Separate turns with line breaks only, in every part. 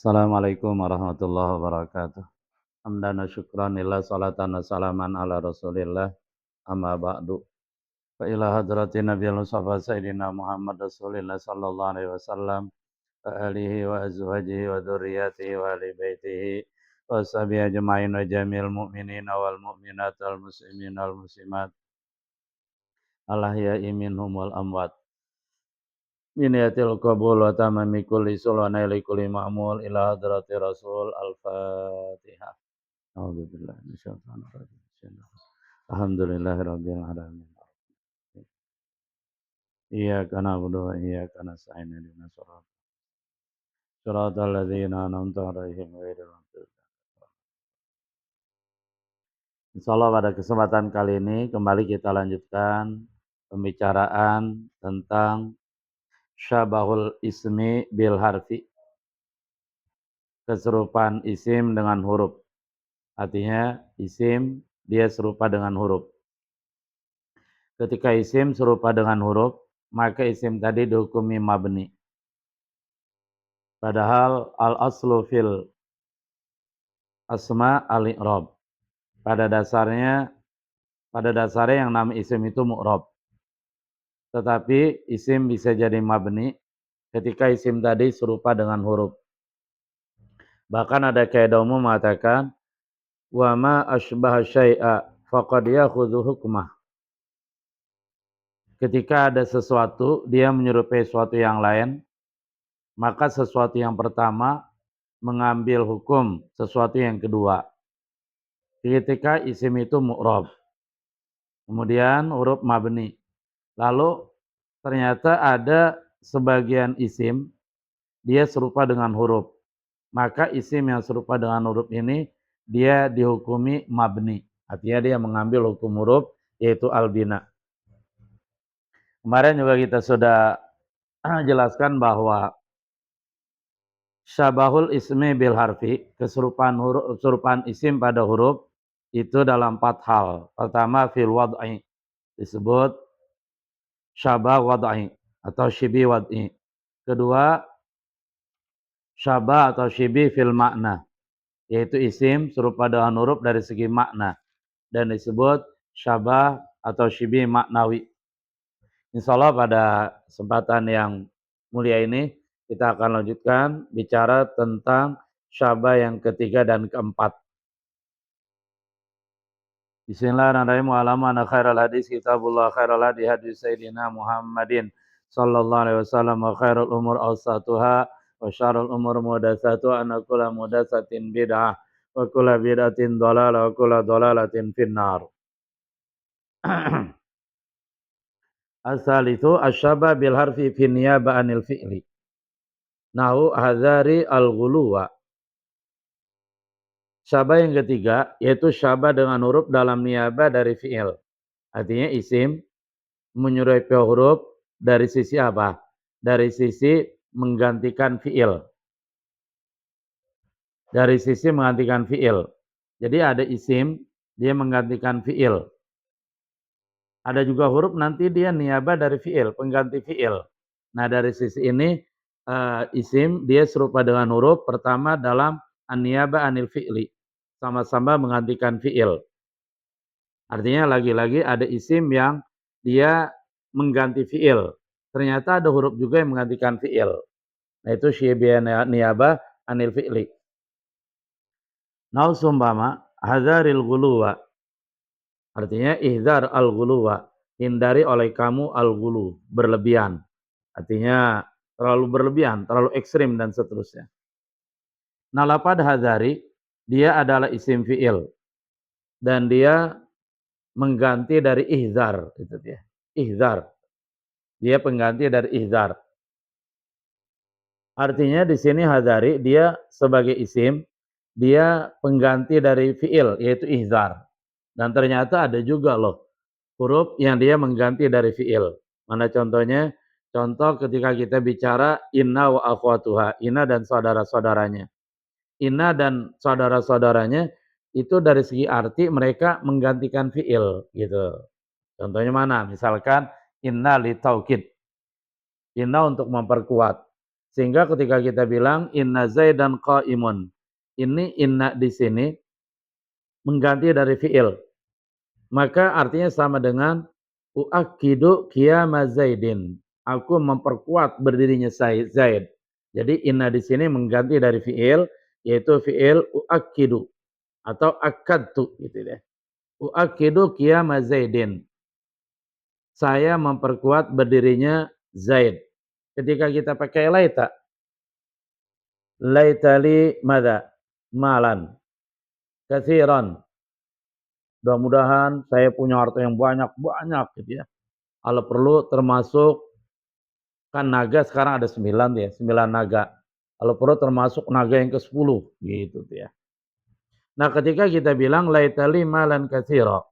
Assalamualaikum warahmatullahi wabarakatuh. Hamdan wa syukran lillah salatan wa salaman ala rasulillah amma ba'du. Fa ila hadratin nabiyil mustafa sayyidina Muhammad rasulillah sallallahu alaihi wasallam wa alihi wa azwajihi wa dzurriyyatihi wa ahli baitihi wa sahbihi ajma'in wa jamil mu'minina wal mu'minat wal muslimin wal muslimat al ahya'i minhum wal amwat. Biniyatil qabul wa tamami kulli sulwana ila kulli ma'mul ila hadrati rasul al-fatihah. A'udzubillahi minasyaitonir rajim. Alhamdulillahirabbil alamin. Iyyaka na'budu wa iyyaka nasta'in ihdinas siratal ladzina an'amta 'alaihim ghairil maghdubi 'alaihim. Insyaallah pada kesempatan kali ini kembali kita lanjutkan pembicaraan tentang syabahul ismi bil harfi, keserupaan isim dengan huruf. Artinya isim dia serupa dengan huruf. Ketika isim serupa dengan huruf, maka isim tadi dihukumi mabni. Padahal al-aslu fil asma al-i'rab. Pada dasarnya yang nama isim itu mu'rab. Tetapi isim bisa jadi mabni ketika isim tadi serupa dengan huruf. Bahkan ada kaidah umum mengatakan wa ma asbaha syai'a faqad yakhudhu hukmah. Ketika ada sesuatu dia menyerupai sesuatu yang lain, maka sesuatu yang pertama mengambil hukum sesuatu yang kedua. Ketika isim itu mu'rab, kemudian huruf mabni. Lalu ternyata ada sebagian isim dia serupa dengan huruf. Maka isim yang serupa dengan huruf ini dia dihukumi mabni. Artinya dia mengambil hukum huruf yaitu al-bina. Kemarin juga kita sudah jelaskan bahwa syabahul ismi bil harfi, keserupaan isim pada huruf itu dalam 4 hal. Pertama fil wad'i, disebut syabah wad'i atau syibi wad'i. Kedua syabah atau syibi fil makna, yaitu isim serupa dengan huruf dari segi makna dan disebut syabah atau syibi maknawi. Insyaallah pada kesempatan yang mulia ini kita akan lanjutkan bicara tentang syabah yang ketiga dan keempat. Bismillahirrahmanirrahim. Wa alamana khairal hadis kitabullah khairal hadi hadis sayyidina Muhammadin sallallahu alaihi wasallam wa khairul umur awsatuha wa syarrul umur muhdatsatuha anna kulla muhdatsatin bid'ah wa kulla bid'atin dhalalah wa kulla dhalalatin finnar. Asal itu asyabah bil harfi fi niyaba anil fi'li. Nahu hadzari al-ghuluwa. Syabah yang ketiga yaitu syabah dengan huruf dalam niyabah dari fi'il. Artinya isim menyerupai huruf dari sisi apa? Dari sisi menggantikan fi'il. Dari sisi menggantikan fi'il. Jadi ada isim dia menggantikan fi'il. Ada juga huruf nanti dia niyabah dari fi'il, pengganti fi'il. Nah dari sisi ini isim dia serupa dengan huruf pertama dalam an-niyabah anil fi'li. Sama-sama menggantikan fi'il. Artinya lagi-lagi ada isim yang dia mengganti fi'il. Ternyata ada huruf juga yang menggantikan fi'il. Nah itu syibiyah niyabah anil fi'li. Nau sumpama hadzaril ghuluwa. Artinya ihzar al-ghuluwa, hindari oleh kamu al-ghulu, berlebihan. Artinya terlalu berlebihan, terlalu ekstrim dan seterusnya. Nah, lafadz hadzari dia adalah isim fi'il dan dia mengganti dari ihzar, itu dia. Ihzar. Dia pengganti dari ihzar. Artinya di sini hadzari dia sebagai isim, dia pengganti dari fi'il yaitu ihzar. Dan ternyata ada juga loh huruf yang dia mengganti dari fi'il. Mana contohnya? Contoh ketika kita bicara inna wa akhwatuha, inna dan saudara-saudaranya. Inna dan saudara-saudaranya itu dari segi arti mereka menggantikan fi'il gitu. Contohnya mana? Misalkan inna li taukid. Inna untuk memperkuat. Sehingga ketika kita bilang inna zaidan qaimun, ini inna di sini mengganti dari fi'il. Maka artinya sama dengan uakkidu qiyama zaidin. Aku memperkuat berdirinya Zaid. Jadi inna di sini mengganti dari fi'il, yaitu fi'il uakkidu atau akadtu gitu deh. Uakkidu qiyama zaidin. Saya memperkuat berdirinya Zaid. Ketika kita pakai laita, laitali madza? Malan katsiran. Mudah-mudahan saya punya harta yang banyak-banyak gitu ya. Kalau perlu termasuk kan naga sekarang ada 9 ya, 9 naga. Kalau perlu termasuk naga yang ke-10 gitu tuh ya. Nah, ketika kita bilang laitali malan katsira,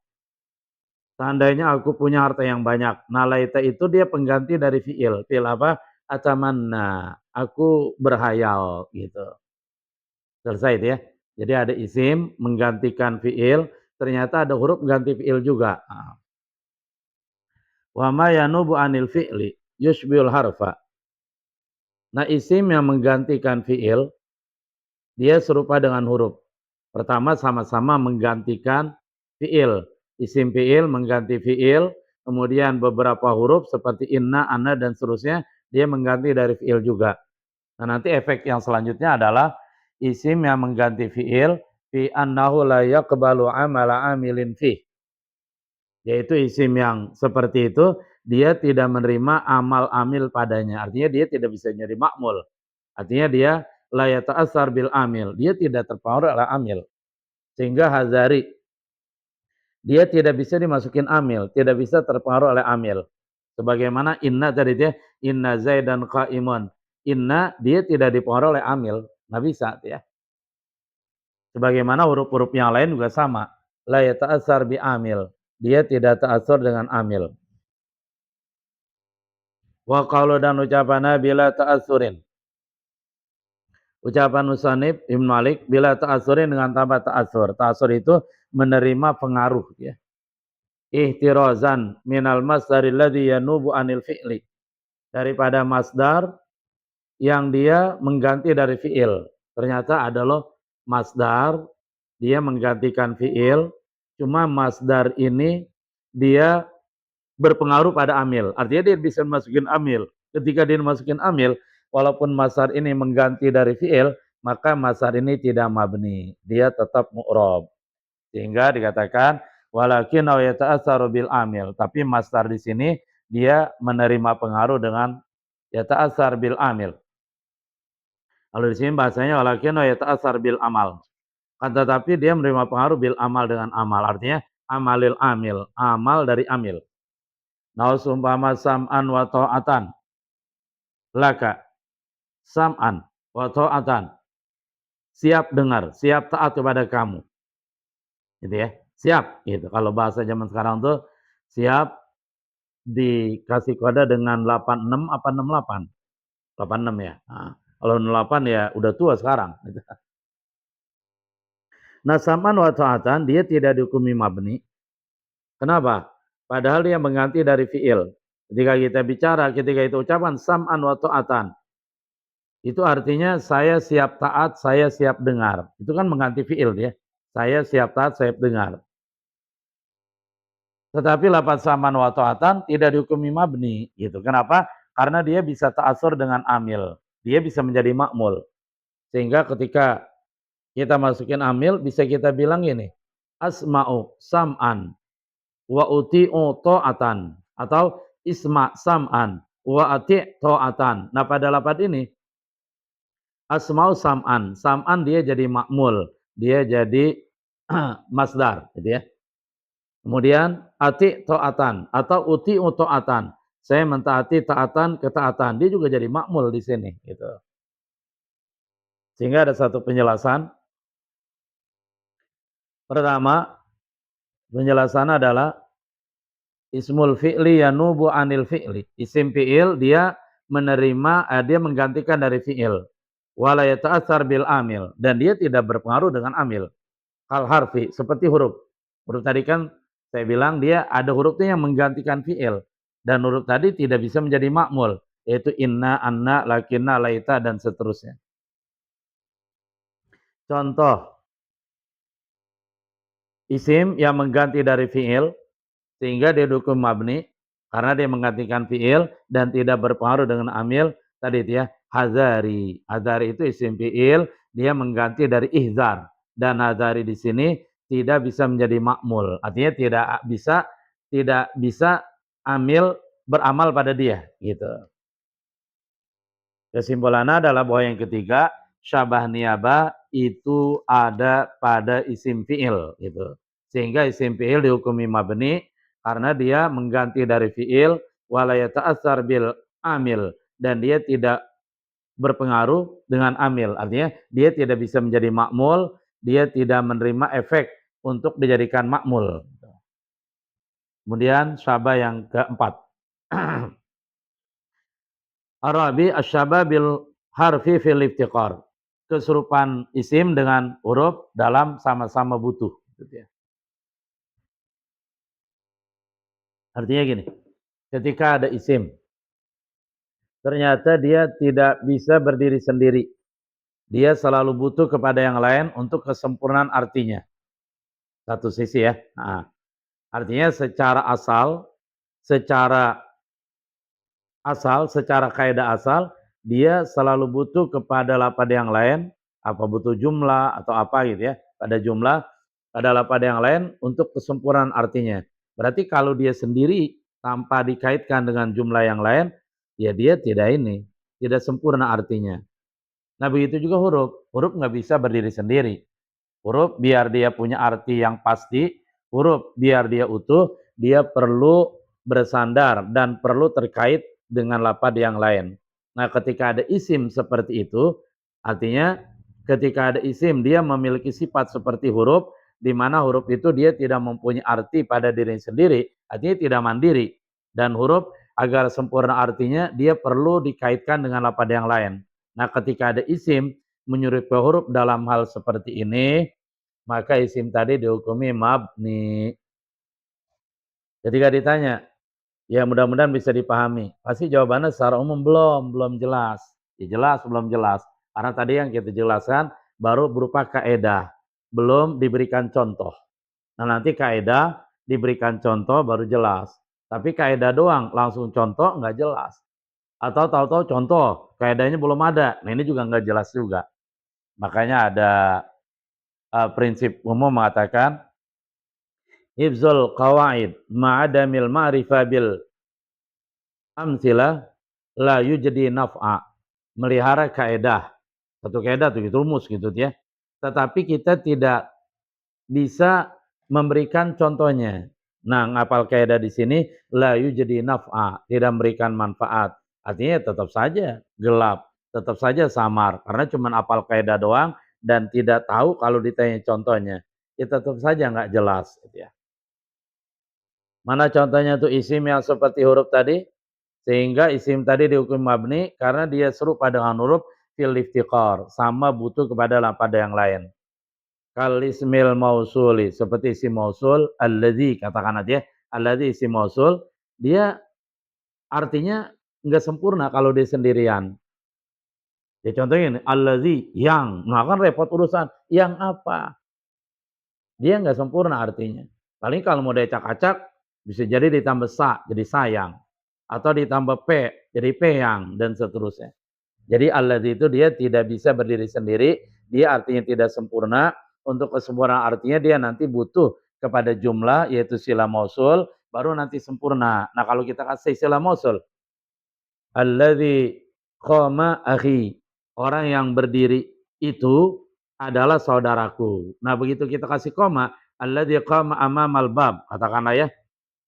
seandainya aku punya harta yang banyak. Nah, laita itu dia pengganti dari fiil. Fiil apa? Atamanna. Aku berhayal gitu. Selesai itu ya. Jadi ada isim menggantikan fiil, ternyata ada huruf ganti fiil juga. Wa ma yanubu anil fi'li yushbihul harfa. Nah, isim yang menggantikan fiil dia serupa dengan huruf. Pertama sama-sama menggantikan fiil. Isim fiil mengganti fiil, kemudian beberapa huruf seperti inna, anna dan seterusnya dia mengganti dari fiil juga. Nah, nanti efek yang selanjutnya adalah isim yang mengganti fiil fi annahu la yaqbalu amala amilin fi. Yaitu isim yang seperti itu dia tidak menerima amal amil padanya. Artinya dia tidak bisa jadi makmul. Artinya dia la yata'assar bil amil. Dia tidak terpengaruh oleh amil. Sehingga Hazari dia tidak bisa dimasukin amil, tidak bisa terpengaruh oleh amil. Sebagaimana inna tadi dia inna zaidan qaimun. Inna dia tidak dipengaruhi oleh amil, nggak bisa ya. Sebagaimana huruf-huruf yang lain juga sama. La yata'assar bi amil. Dia tidak ta'assur dengan amil. Wa qaulu dan ucapan bila ta'assurin. Ucapan Musanib Ibn Malik bila ta'asurin dengan tambah ta'asur. Ta'asur itu menerima pengaruh ya. Ihtirazan minal masdaril ladzi yanubu anil fi'li. Daripada masdar yang dia mengganti dari fi'il. Ternyata ada loh masdar dia menggantikan fi'il. Cuma masdar ini dia berpengaruh pada amil. Artinya dia bisa masukin amil. Ketika dia masukin amil, walaupun masdar ini mengganti dari fi'il, maka masdar ini tidak mabni. Dia tetap mu'rob. Sehingga dikatakan, walakin aw yata'assaru bil amil. Tapi masdar di sini, dia menerima pengaruh dengan yata'assar bil amil. Kalau di sini bahasanya, walakin aw yata'assar bil amal. Kan tetapi dia menerima pengaruh bil amal dengan amal. Artinya, amalil amil. Amal dari amil. Nah, sumpama sam'an wa ta'atan. Laka. Sam'an wa ta'atan. Siap dengar, siap taat kepada kamu. Gitu ya. Siap gitu. Kalau bahasa zaman sekarang tuh siap dikasih kode dengan 86 apa 68? 86 ya. Nah, kalau 68 ya udah tua sekarang gitu. Nah, sam'an wa ta'atan dia tidak dihukumi mabni. Kenapa? Padahal dia mengganti dari fi'il. Ketika kita bicara, ketika itu ucapan sam'an wa ta'atan. Itu artinya saya siap taat, saya siap dengar. Itu kan mengganti fi'il ya. Saya siap taat, siap dengar. Tetapi lafaz saman wa ta'atan tidak dihukumi mabni gitu. Kenapa? Karena dia bisa ta'asur dengan amil. Dia bisa menjadi makmul. Sehingga ketika kita masukin amil bisa kita bilang gini. Asma'u sam'an wa uti'u ta'atan atau isma' sam'an wa ati' ta'atan. Nah, pada lafaz ini asma'u sam'an. Sam'an dia jadi makmul. Dia jadi masdar gitu ya. Kemudian ati ta'atan atau uti ta'atan. Saya mentaati taatan ketaatan. Dia juga jadi makmul di sini gitu. Sehingga ada satu penjelasan. Pertama, penjelasan adalah ismul fi'li yanubu anil fi'li. Isim fi'il dia menerima dia menggantikan dari fi'il. Wala yata'assar bil amil dan dia tidak berpengaruh dengan amil. Kal harfi seperti huruf. Huruf tadi kan saya bilang dia ada hurufnya yang menggantikan fi'il dan huruf tadi tidak bisa menjadi makmul. yaitu inna, anna, lakinna, laita, dan seterusnya. Contoh, isim yang mengganti dari fi'il, sehingga dia hukum mabni, karena dia menggantikan fi'il dan tidak berpengaruh dengan amil, tadi itu ya, hazari. Hazari itu isim fi'il, dia mengganti dari ihzar. Dan hazari di sini tidak bisa menjadi makmul. Artinya tidak bisa amil beramal pada dia, gitu. Kesimpulannya adalah bahwa yang ketiga, syabah niyabah itu ada pada isim fi'il, gitu. Sehingga isim fi'il dihukumi mabni karena dia mengganti dari fi'il wala yata'atsar bil amil, dan dia tidak berpengaruh dengan amil. Artinya dia tidak bisa menjadi makmul, dia tidak menerima efek untuk dijadikan makmul. Kemudian syabah yang keempat. Arabi asyabah bil harfi fil iftiqar. Keserupan isim dengan huruf dalam sama-sama butuh. Artinya gini, ketika ada isim, ternyata dia tidak bisa berdiri sendiri. Dia selalu butuh kepada yang lain untuk kesempurnaan artinya. Satu sisi ya. Nah, artinya secara kaidah asal, dia selalu butuh kepada lapad yang lain, apa butuh jumlah atau apa gitu ya, pada jumlah, pada lapad yang lain untuk kesempurnaan artinya. Berarti kalau dia sendiri tanpa dikaitkan dengan jumlah yang lain, ya dia tidak sempurna artinya. Nah begitu juga huruf, huruf nggak bisa berdiri sendiri. Huruf biar dia punya arti yang pasti, huruf biar dia utuh, dia perlu bersandar dan perlu terkait dengan lapad yang lain. Nah, ketika ada isim seperti itu, artinya ketika ada isim dia memiliki sifat seperti huruf, di mana huruf itu dia tidak mempunyai arti pada diri sendiri, artinya tidak mandiri. Dan huruf agar sempurna artinya dia perlu dikaitkan dengan lapad yang lain. Nah, ketika ada isim menyerupai huruf dalam hal seperti ini, maka isim tadi dihukumi mabni. Ketika ditanya, ya mudah-mudahan bisa dipahami. Pasti jawabannya secara umum belum jelas. Ya jelas, belum jelas. Karena tadi yang kita jelaskan baru berupa kaedah, belum diberikan contoh. Nah nanti kaedah diberikan contoh baru jelas. Tapi kaedah doang langsung contoh nggak jelas. Atau tahu-tahu contoh, kaedahnya belum ada. Nah ini juga nggak jelas juga. Makanya ada prinsip umum mengatakan hifzul qawaid ma'adamil ma'rifah bil amsilah la yujdi naf'a. Melihara kaedah. Satu kaedah itu rumus gitu ya. Tetapi kita tidak bisa memberikan contohnya. Nah, ngapal kaedah di sini la yujdi naf'a, tidak memberikan manfaat. Artinya tetap saja gelap, tetap saja samar karena cuma apal kaedah doang dan tidak tahu kalau ditanya contohnya. Ya tetap saja nggak jelas gitu ya. Mana contohnya tuh isim yang seperti huruf tadi? Sehingga isim tadi dihukum mabni karena dia serupa dengan huruf fil iftiqar, sama butuh kepada lapad yang lain. Kal ismil mausuli, seperti isim mausul alladzi, katakan aja alladzi isim mausul, dia artinya enggak sempurna kalau dia sendirian. Ya contohnya ini alladzi yang, nah kan repot urusan yang apa? Dia enggak sempurna artinya. Paling kalau mau diacak-acak bisa jadi ditambah sa jadi sayang, atau ditambah p jadi peyang dan seterusnya. Jadi alladzi itu dia tidak bisa berdiri sendiri, dia artinya tidak sempurna. Untuk kesempurnaan artinya dia nanti butuh kepada jumlah yaitu sila mausul baru nanti sempurna. Nah, kalau kita kasih sila mausul, alladzi qama akhi, orang yang berdiri itu adalah saudaraku. Nah, begitu kita kasih koma, alladzi qama amamal bab, katakanlah ya,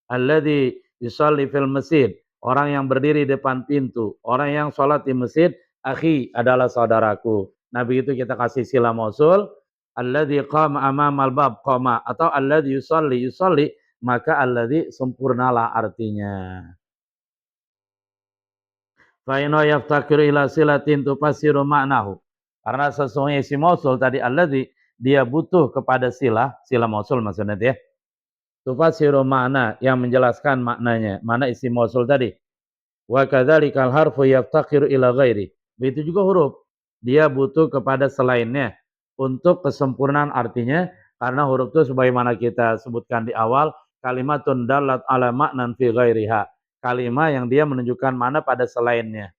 alladzi yusalli fil masjid, orang yang berdiri depan pintu, orang yang sholat di masjid, akhi adalah saudaraku. Nah begitu kita kasih sila mausul, alladzi qama amamal bab qama, atau alladzi yusalli, maka alladzi sempurnalah artinya. Fa inna yaftakiru ila silatin tufassiru ma'nahu. Karena sesungguhnya isi mausul tadi alladzi dia butuh kepada sila mausul maksudnya ya. Tufasiru makna yang menjelaskan maknanya. Mana isi mausul tadi? Wa kadzalikal harfu yaftaqiru ila ghairi. Begitu juga huruf. Dia butuh kepada selainnya untuk kesempurnaan artinya, karena huruf itu sebagaimana kita sebutkan di awal, kalimatun dalat ala ma'nan fi ghairiha. Kalimat yang dia menunjukkan mana pada selainnya.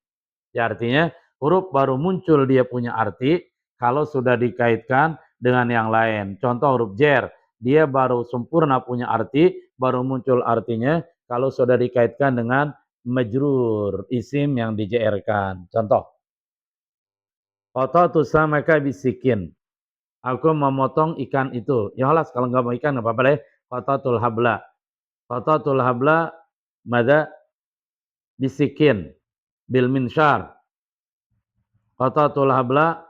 Ya, artinya huruf baru muncul dia punya arti kalau sudah dikaitkan dengan yang lain. Contoh huruf jer, dia baru sempurna punya arti, baru muncul artinya kalau sudah dikaitkan dengan majrur, isim yang dijerkan. Contoh, qata'tu samaka bisikin. Aku memotong ikan itu. Ya halas, kalau nggak mau ikan nggak apa-apa deh. Qata'tul habla. Qata'tul habla mada bisikin bil minsyar. Qata'tul habla,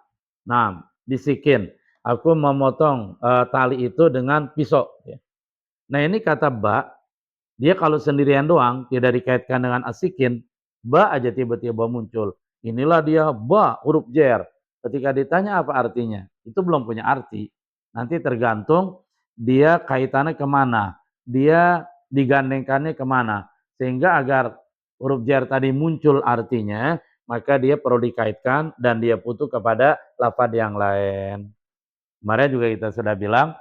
nah, bisikin. Aku memotong tali itu dengan pisau. Nah, ini kata ba, dia kalau sendirian doang, tidak dikaitkan dengan asikin, ba aja tiba-tiba muncul. Inilah dia ba, huruf jer. Ketika ditanya apa artinya, itu belum punya arti. Nanti tergantung dia kaitannya kemana, dia digandengkannya kemana. Sehingga agar huruf jer tadi muncul artinya, maka dia perlu dikaitkan dan dia butuh kepada lafaz yang lain. Kemarin juga kita sudah bilang,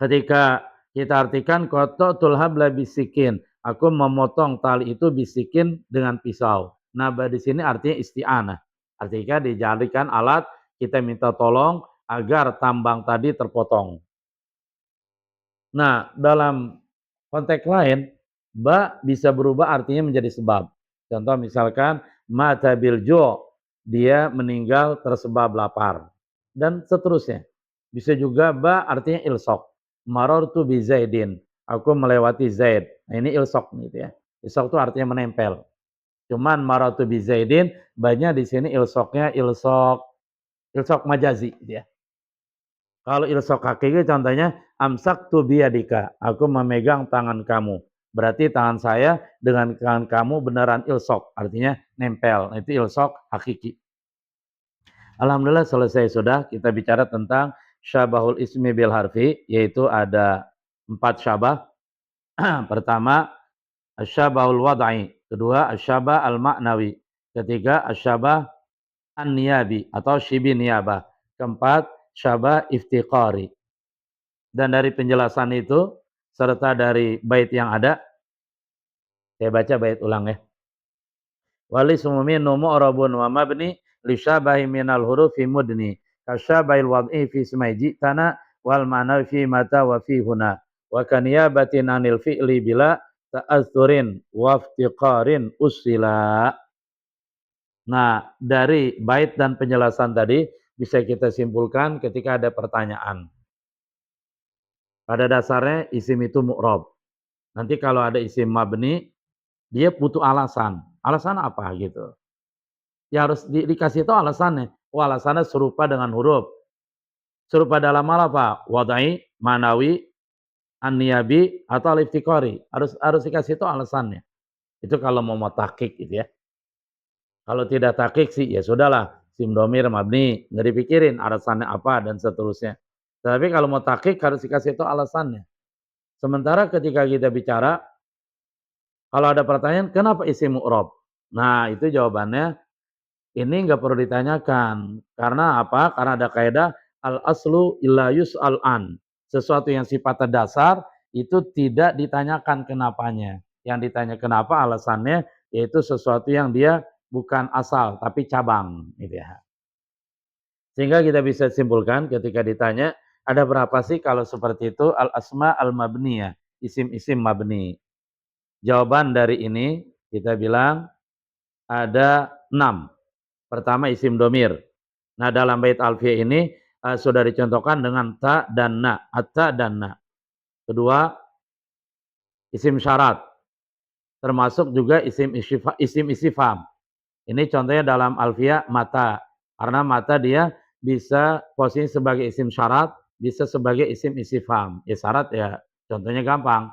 ketika kita artikan qata'tul habla bisikin, aku memotong tali itu bisikin dengan pisau. Nah, di sini artinya isti'anah. Artinya dijadikan alat, kita minta tolong agar tambang tadi terpotong. Nah, dalam konteks lain, ba bisa berubah artinya menjadi sebab. Contoh misalkan mata bil ju', dia meninggal tersebab lapar. Dan seterusnya. Bisa juga ba artinya ilsok. Marartu bi Zaidin, aku melewati Zaid. Nah, ini ilsok gitu ya. Ilsok itu artinya menempel. Cuman marartu bi Zaidin, banyak di sini ilsoknya ilsok majazi gitu ya. Kalau ilsok hakiki contohnya amsak tu biyadika, aku memegang tangan kamu. Berarti tangan saya dengan tangan kamu beneran ilsok, artinya nempel. Nah, itu ilsok hakiki. Alhamdulillah selesai sudah, kita bicara tentang syabahul ismi bil harfi, yaitu ada 4 syabah. Pertama, asyabahul wad'i. Kedua, asyabah al-ma'nawi. Ketiga, asyabah an-niyabi atau syibi niyabah. Keempat, syabah iftiqari. Dan dari penjelasan itu, serta dari bait yang ada, saya baca bait ulang ya. Wali sumumi numu orabun wa mabni li syabahi minal hurufi mudni. Kasyabail wad'i fi smaiji tana wal ma'na fi mata wa fi huna. Wa kaniyabatin anil fi'li bila ta'azurin waftiqarin usila. Nah, dari bait dan penjelasan tadi bisa kita simpulkan ketika ada pertanyaan. Pada dasarnya isim itu mu'rab. Nanti kalau ada isim mabni, dia butuh alasan. Alasan apa gitu? Ya harus dikasih tahu alasannya. Oh, alasannya serupa dengan huruf. Serupa dalam hal apa? Wadai, manawi, an-niyabi, atau al-iftiqari. Harus dikasih tahu alasannya. Itu kalau mau tahqiq gitu ya. Kalau tidak tahqiq sih ya sudahlah. Sim domir mabni, nggak dipikirin alasannya apa dan seterusnya. Tapi kalau mau tahqiq harus dikasih tahu alasannya. Sementara ketika kita bicara, kalau ada pertanyaan, kenapa isim mu'rab? Nah, itu jawabannya, ini nggak perlu ditanyakan. Karena apa? Karena ada kaidah al-aslu illa yus'al an. Sesuatu yang sifatnya dasar, itu tidak ditanyakan kenapanya. Yang ditanya kenapa alasannya, yaitu sesuatu yang dia bukan asal, tapi cabang. Gitu ya. Sehingga kita bisa simpulkan ketika ditanya, ada berapa sih kalau seperti itu? Al-asma al-mabniyah, isim-isim mabni. Jawaban dari ini kita bilang ada 6. Pertama isim domir. Nah, dalam bait alfiyah ini sudah dicontohkan dengan ta dan na, atta dan na. Kedua, isim syarat. Termasuk juga isim istifham. Ini contohnya dalam alfiyah mata. Karena mata dia bisa posisi sebagai isim syarat, bisa sebagai isim istifham. Ya syarat ya, contohnya gampang.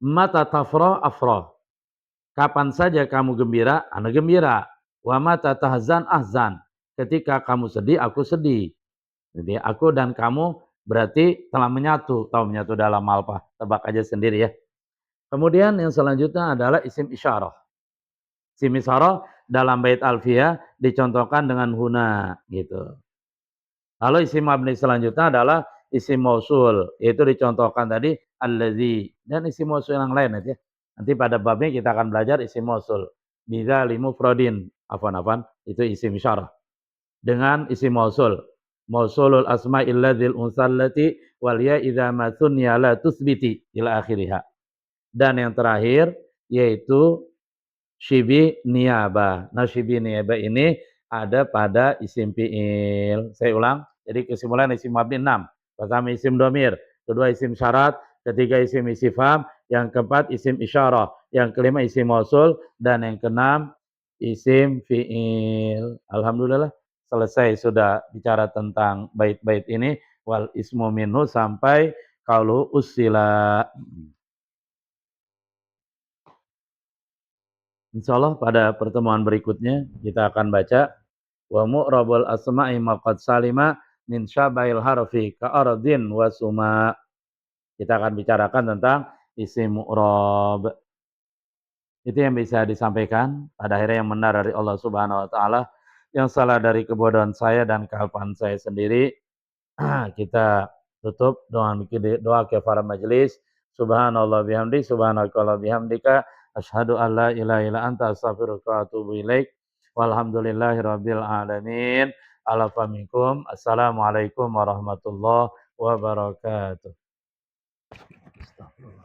Mata tafroh afroh. Kapan saja kamu gembira, ana gembira. Wa mata tahzan ahzan. Ketika kamu sedih, aku sedih. Jadi aku dan kamu berarti telah menyatu. Tahu menyatu dalam apa? Tebak aja sendiri ya. Kemudian yang selanjutnya adalah isim isyarah. Isim isyarah dalam bait alfiyah dicontohkan dengan huna gitu. Lalu isim mabni selanjutnya adalah isim mausul, yaitu dicontohkan tadi allazi dan isim mausul yang lain nanti. Nanti pada babnya kita akan belajar isim mausul. Biza limufradin, afwan itu isim isyarah. Dengan isim mausul. Mausulul asma'il ladzil unsallati wal ya idza ma thunya la tusbiti ila akhiriha. Dan yang terakhir yaitu Shibi niaba. Nah, shibi niaba ini ada pada isim fi'il. Saya ulang. Jadi kesimpulan isim mabni 6. Pertama isim domir, kedua isim syarat, ketiga isim istifham, yang keempat isim isyarah, yang kelima isim mausul, dan yang keenam isim fi'il. Alhamdulillah selesai sudah bicara tentang bait-bait ini wal ismu minhu sampai kalau usila. Insyaallah pada pertemuan berikutnya kita akan baca wa mu'rabul asma'i maqad salima min syabail harfi ka ardin wa suma. Kita akan bicarakan tentang isim mu'rab. Itu yang bisa disampaikan. Pada akhirnya yang benar dari Allah Subhanahu wa taala, yang salah dari kebodohan saya dan kealpaan saya sendiri. Kita tutup dengan doa kafaraah majelis. Subhanallah bihamdi, subhanakallah bihamdika, asyhadu an la ilaha illa anta astaghfiruka wa atubu ilaik. Walhamdulillahirabbil alamin. Alafa minkum. Assalamualaikum warahmatullahi wabarakatuh. Astagfirullah.